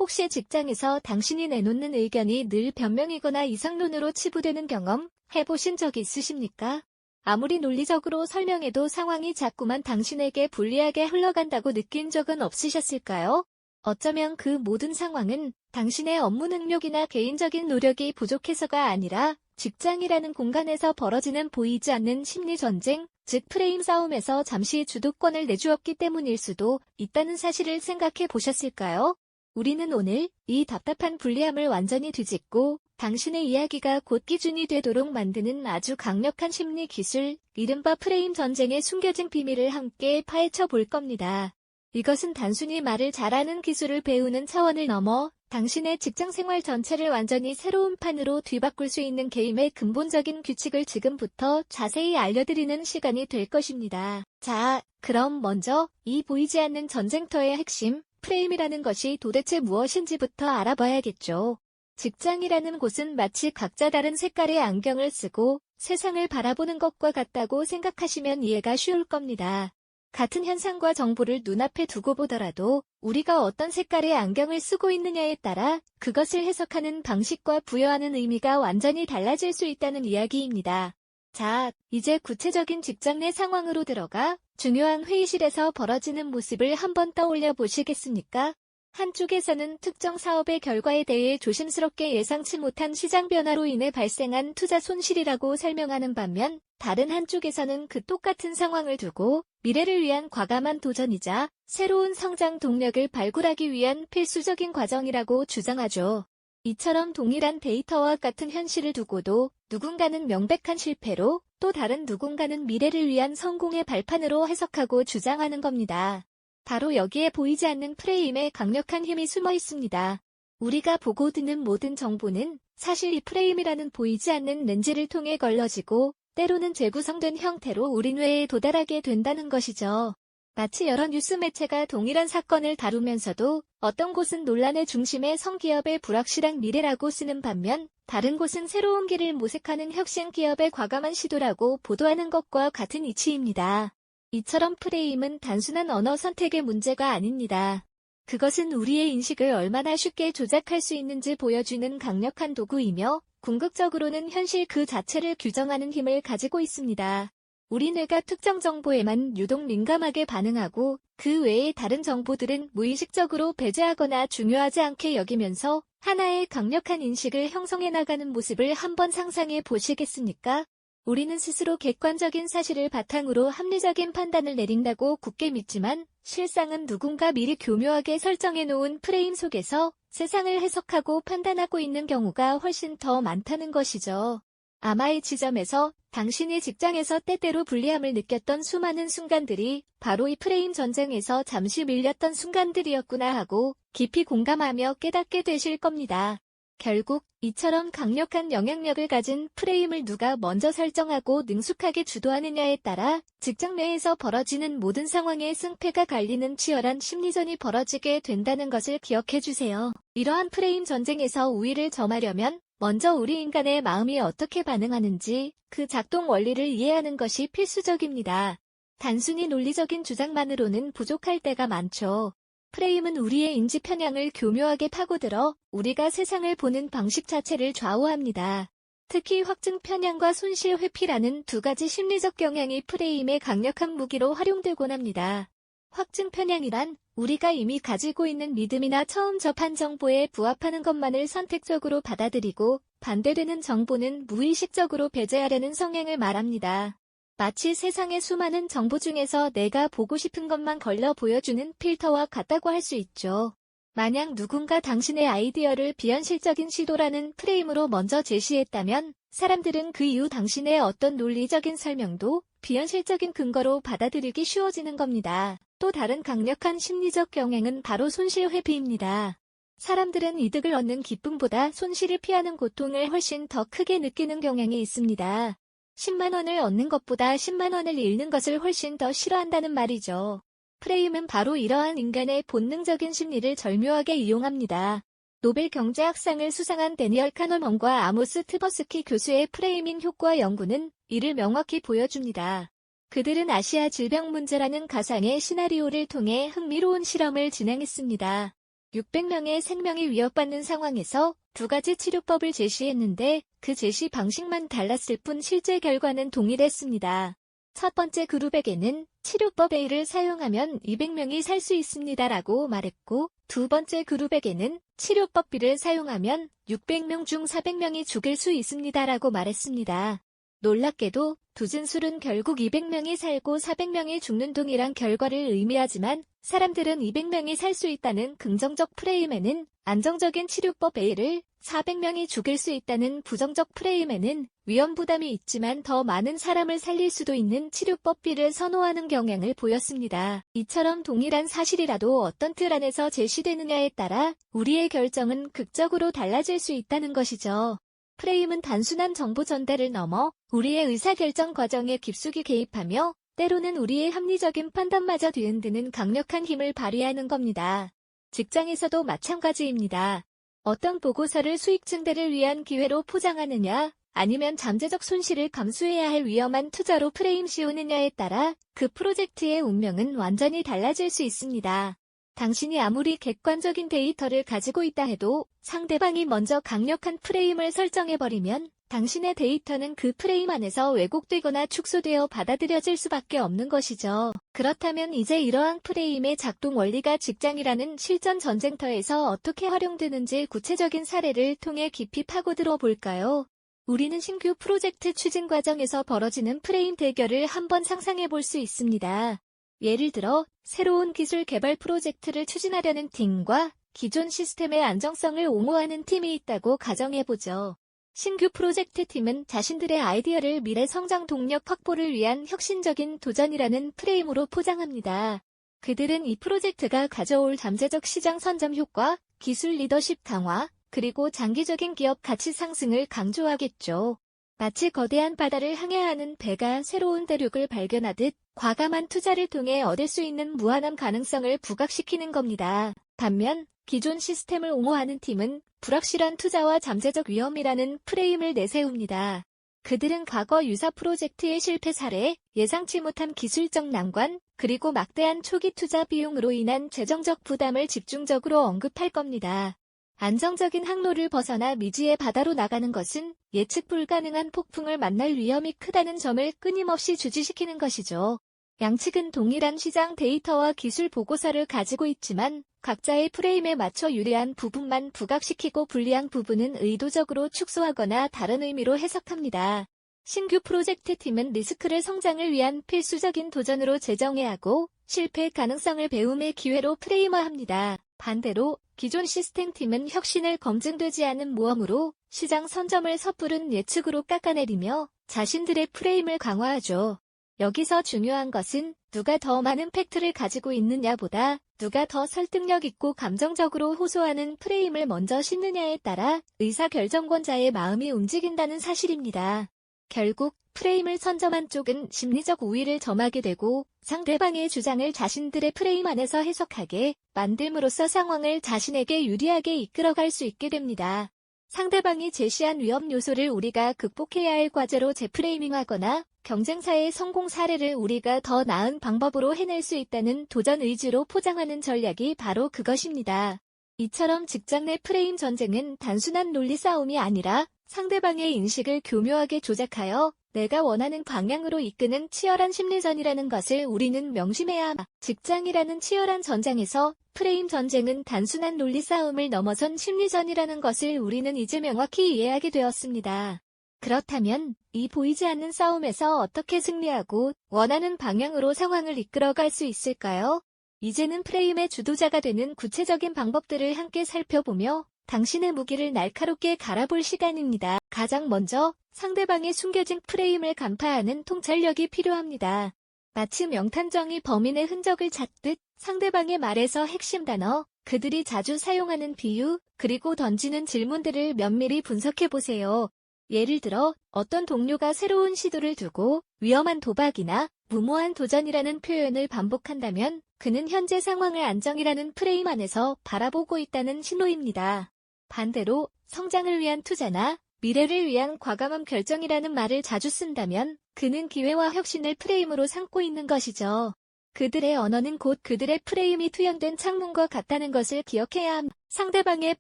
혹시 직장에서 당신이 내놓는 의견이 늘 변명이거나 이상론으로 치부되는 경험 해보신 적 있으십니까? 아무리 논리적으로 설명해도 상황이 자꾸만 당신에게 불리하게 흘러간다고 느낀 적은 없으셨을까요? 어쩌면 그 모든 상황은 당신의 업무 능력이나 개인적인 노력이 부족해서가 아니라 직장이라는 공간에서 벌어지는 보이지 않는 심리 전쟁, 즉 프레임 싸움에서 잠시 주도권을 내주었기 때문일 수도 있다는 사실을 생각해 보셨을까요? 우리는 오늘 이 답답한 불리함을 완전히 뒤집고 당신의 이야기가 곧 기준이 되도록 만드는 아주 강력한 심리 기술, 이른바 프레임 전쟁의 숨겨진 비밀을 함께 파헤쳐 볼 겁니다. 이것은 단순히 말을 잘하는 기술을 배우는 차원을 넘어 당신의 직장생활 전체를 완전히 새로운 판으로 뒤바꿀 수 있는 게임의 근본적인 규칙을 지금부터 자세히 알려드리는 시간이 될 것입니다. 자, 그럼 먼저 이 보이지 않는 전쟁터의 핵심, 프레임이라는 것이 도대체 무엇인지부터 알아봐야겠죠. 직장이라는 곳은 마치 각자 다른 색깔의 안경을 쓰고 세상을 바라보는 것과 같다고 생각하시면 이해가 쉬울 겁니다. 같은 현상과 정보를 눈앞에 두고 보더라도 우리가 어떤 색깔의 안경을 쓰고 있느냐에 따라 그것을 해석하는 방식과 부여하는 의미가 완전히 달라질 수 있다는 이야기입니다. 자, 이제 구체적인 직장 내 상황으로 들어가 중요한 회의실에서 벌어지는 모습을 한번 떠올려 보시겠습니까? 한쪽에서는 특정 사업의 결과에 대해 조심스럽게 예상치 못한 시장 변화로 인해 발생한 투자 손실이라고 설명하는 반면 다른 한쪽에서는 그 똑같은 상황을 두고 미래를 위한 과감한 도전이자 새로운 성장 동력을 발굴하기 위한 필수적인 과정이라고 주장하죠. 이처럼 동일한 데이터와 같은 현실을 두고도 누군가는 명백한 실패로 또 다른 누군가는 미래를 위한 성공의 발판으로 해석하고 주장하는 겁니다. 바로 여기에 보이지 않는 프레임에 강력한 힘이 숨어 있습니다. 우리가 보고 듣는 모든 정보는 사실 이 프레임이라는 보이지 않는 렌즈를 통해 걸러지고 때로는 재구성된 형태로 우리 뇌에 도달하게 된다는 것이죠. 마치 여러 뉴스 매체가 동일한 사건을 다루면서도 어떤 곳은 논란의 중심에 성기업의 불확실한 미래라고 쓰는 반면 다른 곳은 새로운 길을 모색하는 혁신 기업의 과감한 시도라고 보도하는 것과 같은 이치입니다. 이처럼 프레임은 단순한 언어 선택의 문제가 아닙니다. 그것은 우리의 인식을 얼마나 쉽게 조작할 수 있는지 보여주는 강력한 도구이며 궁극적으로는 현실 그 자체를 규정하는 힘을 가지고 있습니다. 우리 뇌가 특정 정보에만 유독 민감하게 반응하고 그 외의 다른 정보들은 무의식적으로 배제하거나 중요하지 않게 여기면서 하나의 강력한 인식을 형성해 나가는 모습을 한번 상상해 보시겠습니까? 우리는 스스로 객관적인 사실을 바탕으로 합리적인 판단을 내린다고 굳게 믿지만 실상은 누군가 미리 교묘하게 설정해 놓은 프레임 속에서 세상을 해석하고 판단하고 있는 경우가 훨씬 더 많다는 것이죠. 아마 이 지점에서 당신이 직장에서 때때로 불리함을 느꼈던 수많은 순간들이 바로 이 프레임 전쟁에서 잠시 밀렸던 순간들이었구나 하고 깊이 공감하며 깨닫게 되실 겁니다. 결국 이처럼 강력한 영향력을 가진 프레임을 누가 먼저 설정하고 능숙하게 주도하느냐에 따라 직장 내에서 벌어지는 모든 상황의 승패가 갈리는 치열한 심리전이 벌어지게 된다는 것을 기억해 주세요. 이러한 프레임 전쟁에서 우위를 점하려면 먼저 우리 인간의 마음이 어떻게 반응하는지 그 작동 원리를 이해하는 것이 필수적입니다. 단순히 논리적인 주장만으로는 부족할 때가 많죠. 프레임은 우리의 인지 편향을 교묘하게 파고들어 우리가 세상을 보는 방식 자체를 좌우합니다. 특히 확증 편향과 손실 회피라는 두 가지 심리적 경향이 프레임의 강력한 무기로 활용되곤 합니다. 확증 편향이란 우리가 이미 가지고 있는 믿음이나 처음 접한 정보에 부합하는 것만을 선택적으로 받아들이고 반대되는 정보는 무의식적으로 배제하려는 성향을 말합니다. 마치 세상의 수많은 정보 중에서 내가 보고 싶은 것만 걸러 보여주는 필터와 같다고 할 수 있죠. 만약 누군가 당신의 아이디어를 비현실적인 시도라는 프레임으로 먼저 제시했다면 사람들은 그 이후 당신의 어떤 논리적인 설명도 비현실적인 근거로 받아들이기 쉬워지는 겁니다. 또 다른 강력한 심리적 경향은 바로 손실 회피입니다. 사람들은 이득을 얻는 기쁨보다 손실을 피하는 고통을 훨씬 더 크게 느끼는 경향이 있습니다. 10만 원을 얻는 것보다 10만 원을 잃는 것을 훨씬 더 싫어한다는 말이죠. 프레임은 바로 이러한 인간의 본능적인 심리를 절묘하게 이용합니다. 노벨 경제학상을 수상한 데니얼 카너먼과 아모스 트버스키 교수의 프레이밍 효과 연구는 이를 명확히 보여줍니다. 그들은 아시아 질병 문제라는 가상의 시나리오를 통해 흥미로운 실험을 진행했습니다. 600명의 생명이 위협받는 상황에서 두 가지 치료법을 제시했는데 그 제시 방식만 달랐을 뿐 실제 결과는 동일했습니다. 첫 번째 그룹에게는 치료법 A를 사용하면 200명이 살 수 있습니다라고 말했고, 두 번째 그룹에게는 치료법 B를 사용하면 600명 중 400명이 죽을 수 있습니다라고 말했습니다. 놀랍게도 두 진술은 결국 200명이 살고 400명이 죽는 동일한 결과를 의미하지만 사람들은 200명이 살 수 있다는 긍정적 프레임에는 안정적인 치료법 A를, 400명이 죽을 수 있다는 부정적 프레임에는 위험 부담이 있지만 더 많은 사람을 살릴 수도 있는 치료법 B를 선호하는 경향을 보였습니다. 이처럼 동일한 사실이라도 어떤 틀 안에서 제시되느냐에 따라 우리의 결정은 극적으로 달라질 수 있다는 것이죠. 프레임은 단순한 정보 전달을 넘어 우리의 의사결정 과정에 깊숙이 개입하며 때로는 우리의 합리적인 판단마저 뒤흔드는 강력한 힘을 발휘하는 겁니다. 직장에서도 마찬가지입니다. 어떤 보고서를 수익 증대를 위한 기회로 포장하느냐, 아니면 잠재적 손실을 감수해야 할 위험한 투자로 프레임 씌우느냐에 따라 그 프로젝트의 운명은 완전히 달라질 수 있습니다. 당신이 아무리 객관적인 데이터를 가지고 있다 해도 상대방이 먼저 강력한 프레임을 설정해버리면 당신의 데이터는 그 프레임 안에서 왜곡되거나 축소되어 받아들여질 수밖에 없는 것이죠. 그렇다면 이제 이러한 프레임의 작동 원리가 직장이라는 실전 전쟁터에서 어떻게 활용되는지 구체적인 사례를 통해 깊이 파고들어 볼까요? 우리는 신규 프로젝트 추진 과정에서 벌어지는 프레임 대결을 한번 상상해 볼 수 있습니다. 예를 들어 새로운 기술 개발 프로젝트를 추진하려는 팀과 기존 시스템의 안정성을 옹호하는 팀이 있다고 가정해보죠. 신규 프로젝트 팀은 자신들의 아이디어를 미래 성장 동력 확보를 위한 혁신적인 도전이라는 프레임으로 포장합니다. 그들은 이 프로젝트가 가져올 잠재적 시장 선점 효과, 기술 리더십 강화, 그리고 장기적인 기업 가치 상승을 강조하겠죠. 마치 거대한 바다를 항해하는 배가 새로운 대륙을 발견하듯 과감한 투자를 통해 얻을 수 있는 무한한 가능성을 부각시키는 겁니다. 반면 기존 시스템을 옹호하는 팀은 불확실한 투자와 잠재적 위험이라는 프레임을 내세웁니다. 그들은 과거 유사 프로젝트의 실패 사례, 예상치 못한 기술적 난관, 그리고 막대한 초기 투자 비용으로 인한 재정적 부담을 집중적으로 언급할 겁니다. 안정적인 항로를 벗어나 미지의 바다로 나가는 것은 예측 불가능한 폭풍을 만날 위험이 크다는 점을 끊임없이 주지시키는 것이죠. 양측은 동일한 시장 데이터와 기술 보고서를 가지고 있지만 각자의 프레임에 맞춰 유리한 부분만 부각시키고 불리한 부분은 의도적으로 축소하거나 다른 의미로 해석합니다. 신규 프로젝트 팀은 리스크를 성장을 위한 필수적인 도전으로 재정해야 하고 실패 가능성을 배움의 기회로 프레임화합니다. 반대로 기존 시스템 팀은 혁신을 검증되지 않은 모험으로 시장 선점을 섣부른 예측으로 깎아내리며 자신들의 프레임을 강화하죠. 여기서 중요한 것은 누가 더 많은 팩트를 가지고 있느냐보다 누가 더 설득력 있고 감정적으로 호소하는 프레임을 먼저 심느냐에 따라 의사결정권자의 마음이 움직인다는 사실입니다. 결국 프레임을 선점한 쪽은 심리적 우위를 점하게 되고 상대방의 주장을 자신들의 프레임 안에서 해석하게 만듦으로써 상황을 자신에게 유리하게 이끌어갈 수 있게 됩니다. 상대방이 제시한 위험 요소를 우리가 극복해야 할 과제로 재프레이밍하거나 경쟁사의 성공 사례를 우리가 더 나은 방법으로 해낼 수 있다는 도전 의지로 포장하는 전략이 바로 그것입니다. 이처럼 직장 내 프레임 전쟁은 단순한 논리 싸움이 아니라 상대방의 인식을 교묘하게 조작하여 내가 원하는 방향으로 이끄는 치열한 심리전이라는 것을 우리는 명심해야 합니다. 직장이라는 치열한 전장에서 프레임 전쟁은 단순한 논리 싸움을 넘어선 심리전이라는 것을 우리는 이제 명확히 이해하게 되었습니다. 그렇다면 이 보이지 않는 싸움에서 어떻게 승리하고 원하는 방향으로 상황을 이끌어갈 수 있을까요? 이제는 프레임의 주도자가 되는 구체적인 방법들을 함께 살펴보며 당신의 무기를 날카롭게 갈아볼 시간입니다. 가장 먼저 상대방의 숨겨진 프레임을 간파하는 통찰력이 필요합니다. 마치 명탐정이 범인의 흔적을 찾듯 상대방의 말에서 핵심 단어, 그들이 자주 사용하는 비유, 그리고 던지는 질문들을 면밀히 분석해보세요. 예를 들어 어떤 동료가 새로운 시도를 두고 위험한 도박이나 무모한 도전이라는 표현을 반복한다면 그는 현재 상황을 안정이라는 프레임 안에서 바라보고 있다는 신호입니다. 반대로 성장을 위한 투자나 미래를 위한 과감한 결정이라는 말을 자주 쓴다면 그는 기회와 혁신을 프레임으로 삼고 있는 것이죠. 그들의 언어는 곧 그들의 프레임이 투영된 창문과 같다는 것을 기억해야 합니다. 상대방의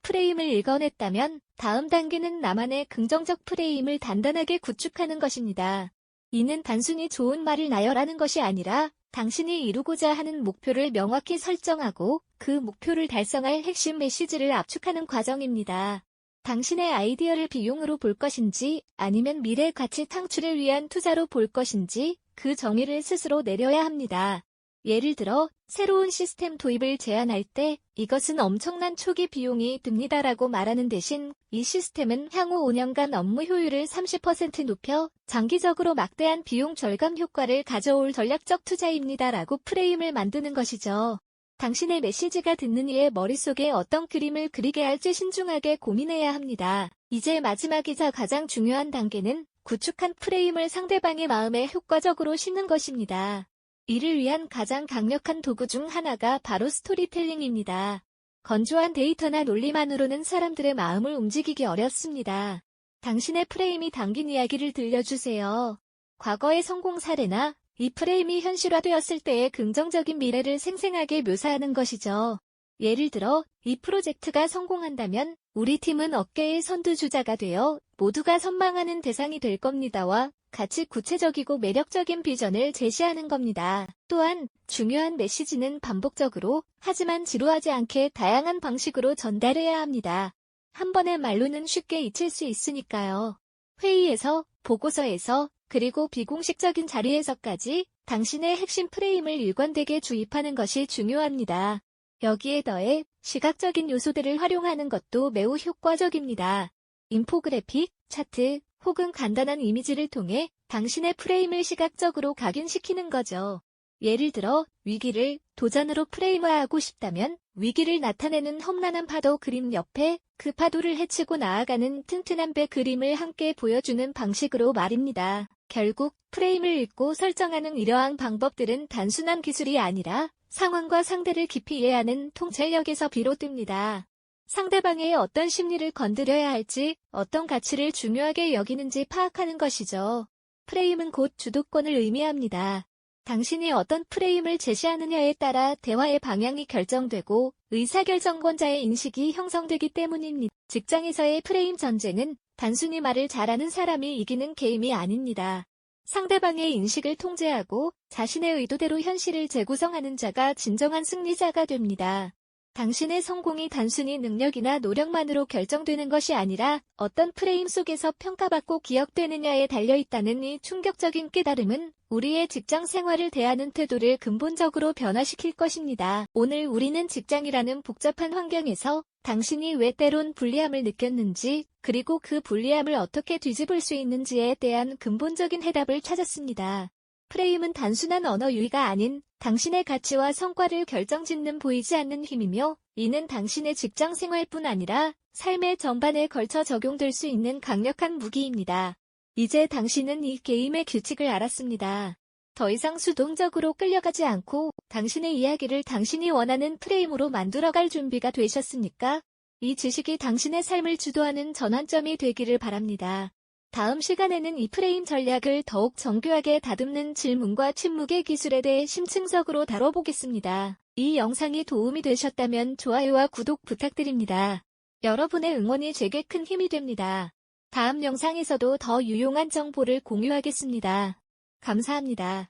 프레임을 읽어냈다면 다음 단계는 나만의 긍정적 프레임을 단단하게 구축하는 것입니다. 이는 단순히 좋은 말을 나열하는 것이 아니라 당신이 이루고자 하는 목표를 명확히 설정하고 그 목표를 달성할 핵심 메시지를 압축하는 과정입니다. 당신의 아이디어를 비용으로 볼 것인지 아니면 미래 가치 창출을 위한 투자로 볼 것인지 그 정의를 스스로 내려야 합니다. 예를 들어 새로운 시스템 도입을 제안할 때 이것은 엄청난 초기 비용이 듭니다라고 말하는 대신 이 시스템은 향후 5년간 업무 효율을 30% 높여 장기적으로 막대한 비용 절감 효과를 가져올 전략적 투자입니다라고 프레임을 만드는 것이죠. 당신의 메시지가 듣는 이의 머릿속에 어떤 그림을 그리게 할지 신중하게 고민해야 합니다. 이제 마지막이자 가장 중요한 단계는 구축한 프레임을 상대방의 마음에 효과적으로 심는 것입니다. 이를 위한 가장 강력한 도구 중 하나가 바로 스토리텔링입니다. 건조한 데이터나 논리만으로는 사람들의 마음을 움직이기 어렵습니다. 당신의 프레임이 담긴 이야기를 들려주세요. 과거의 성공 사례나 이 프레임이 현실화되었을 때의 긍정적인 미래를 생생하게 묘사하는 것이죠. 예를 들어 이 프로젝트가 성공한다면 우리 팀은 업계의 선두주자가 되어 모두가 선망하는 대상이 될 겁니다와 같이 구체적이고 매력적인 비전을 제시하는 겁니다. 또한 중요한 메시지는 반복적으로 하지만 지루하지 않게 다양한 방식으로 전달해야 합니다. 한 번의 말로는 쉽게 잊힐 수 있으니까요. 회의에서, 보고서에서, 그리고 비공식적인 자리에서까지 당신의 핵심 프레임을 일관되게 주입하는 것이 중요합니다. 여기에 더해 시각적인 요소들을 활용하는 것도 매우 효과적입니다. 인포그래픽, 차트, 혹은 간단한 이미지를 통해 당신의 프레임을 시각적으로 각인시키는 거죠. 예를 들어 위기를 도전으로 프레임화하고 싶다면 위기를 나타내는 험난한 파도 그림 옆에 그 파도를 헤치고 나아가는 튼튼한 배 그림을 함께 보여주는 방식으로 말입니다. 결국 프레임을 읽고 설정하는 이러한 방법들은 단순한 기술이 아니라 상황과 상대를 깊이 이해하는 통찰력에서 비롯됩니다. 상대방의 어떤 심리를 건드려야 할지, 어떤 가치를 중요하게 여기는지 파악하는 것이죠. 프레임은 곧 주도권을 의미합니다. 당신이 어떤 프레임을 제시하느냐에 따라 대화의 방향이 결정되고 의사결정권자의 인식이 형성되기 때문입니다. 직장에서의 프레임 전쟁은 단순히 말을 잘하는 사람이 이기는 게임이 아닙니다. 상대방의 인식을 통제하고 자신의 의도대로 현실을 재구성하는 자가 진정한 승리자가 됩니다. 당신의 성공이 단순히 능력이나 노력만으로 결정되는 것이 아니라 어떤 프레임 속에서 평가받고 기억되느냐에 달려있다는 이 충격적인 깨달음은 우리의 직장 생활을 대하는 태도를 근본적으로 변화시킬 것입니다. 오늘 우리는 직장이라는 복잡한 환경에서 당신이 왜 때론 불리함을 느꼈는지, 그리고 그 불리함을 어떻게 뒤집을 수 있는지에 대한 근본적인 해답을 찾았습니다. 프레임은 단순한 언어 유희가 아닌 당신의 가치와 성과를 결정짓는 보이지 않는 힘이며, 이는 당신의 직장 생활뿐 아니라 삶의 전반에 걸쳐 적용될 수 있는 강력한 무기입니다. 이제 당신은 이 게임의 규칙을 알았습니다. 더 이상 수동적으로 끌려가지 않고 당신의 이야기를 당신이 원하는 프레임으로 만들어갈 준비가 되셨습니까? 이 지식이 당신의 삶을 주도하는 전환점이 되기를 바랍니다. 다음 시간에는 이 프레임 전략을 더욱 정교하게 다듬는 질문과 침묵의 기술에 대해 심층적으로 다뤄보겠습니다. 이 영상이 도움이 되셨다면 좋아요와 구독 부탁드립니다. 여러분의 응원이 제게 큰 힘이 됩니다. 다음 영상에서도 더 유용한 정보를 공유하겠습니다. 감사합니다.